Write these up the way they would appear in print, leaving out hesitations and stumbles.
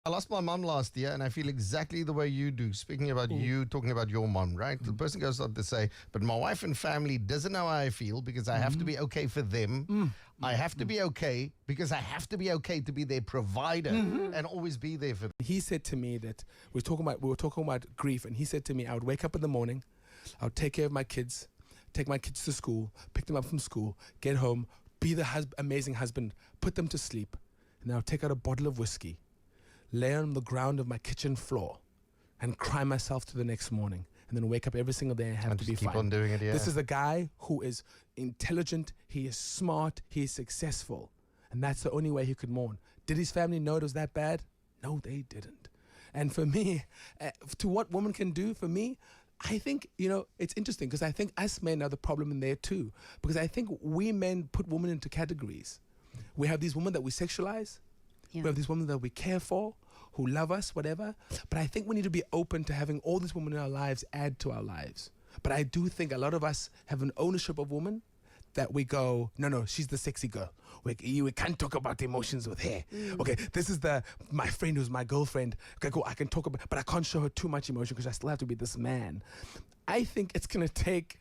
I lost my mom last year, and I feel exactly the way you do. Speaking about you, talking about your mom, right? The person goes on to say, but my wife and family doesn't know how I feel because I have to be okay for them. I have to be okay because I have to be okay to be their provider and always be there for them. He said to me that we were talking about grief, and he said to me, I would wake up in the morning, I would take care of my kids, take my kids to school, pick them up from school, get home, be the amazing husband, put them to sleep, and I would take out a bottle of whiskey, lay on the ground of my kitchen floor and cry myself to the next morning, and then wake up every single day and have to be keep fine. on doing it. This is a guy who is intelligent, he is smart, he is successful, and that's the only way he could mourn. Did his family know it was that bad? No, they didn't. And for me, to what women can do for me, I think, it's interesting because I think us men are the problem in there too, because I think we men put women into categories. We have these women that we sexualize. Yeah. We have these women that we care for, who love us, whatever. But I think we need to be open to having all these women in our lives add to our lives. But I do think a lot of us have an ownership of women that we go, no, she's the sexy girl. We can't talk about emotions with her. Okay, this is my friend who's my girlfriend. Okay, cool, I can talk about, but I can't show her too much emotion because I still have to be this man. I think it's going to take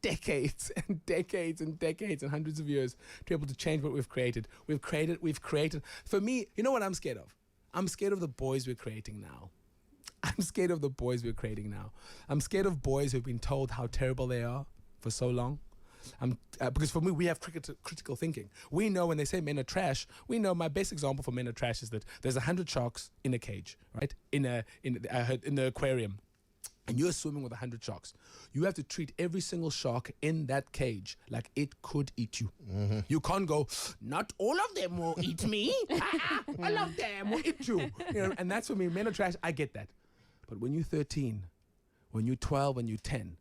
decades and decades and decades and hundreds of years to be able to change what we've created. We've created. For me, you know what I'm scared of? I'm scared of the boys we're creating now. I'm scared of boys who've been told how terrible they are for so long. Because for me, we have critical thinking. We know when they say men are trash, we know my best example for men are trash is that there's 100 sharks in a cage, right? In the aquarium. And you're swimming with 100 sharks. You have to treat every single shark in that cage like it could eat you. You can't go, not all of them will eat me. All of them will eat you. And that's for me, men are trash, I get that. But when you're 13, when you're 12, when you're 10,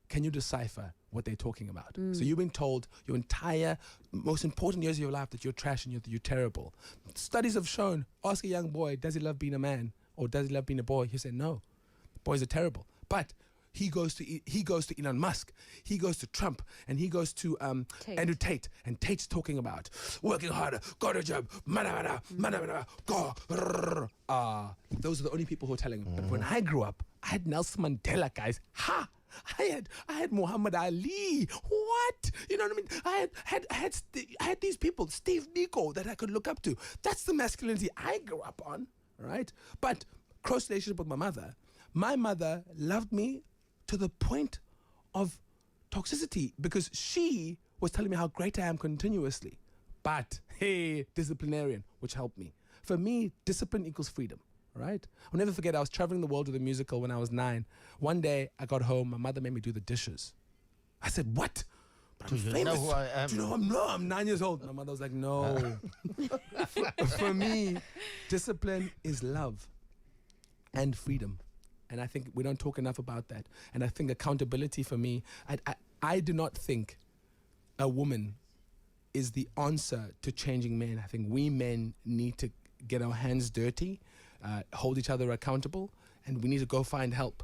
can you decipher what they're talking about? So you've been told your entire, most important years of your life that you're trash and you're terrible. Studies have shown, ask a young boy, does he love being a man or does he love being a boy? He said, no, boys are terrible. But he goes to Elon Musk, he goes to Trump, and he goes to Andrew Tate, and Tate's talking about working harder, got a job, go. Those are the only people who are telling him. But when I grew up, I had Nelson Mandela, guys. I had Muhammad Ali. What? You know what I mean? I had these people, Steve Biko, that I could look up to. That's the masculinity I grew up on, right? But close relationship with my mother. My mother loved me to the point of toxicity because she was telling me how great I am continuously. But, hey, disciplinarian, which helped me. For me, discipline equals freedom, right? I'll never forget, I was traveling the world with a musical when I was 9. One day, I got home, my mother made me do the dishes. I said, what? But I'm famous. Know who I am? Do you know who I'm 9 years old. My mother was like, no. For me, discipline is love and freedom. And I think we don't talk enough about that. And I think accountability for me, I do not think a woman is the answer to changing men. I think we men need to get our hands dirty, hold each other accountable, and we need to go find help.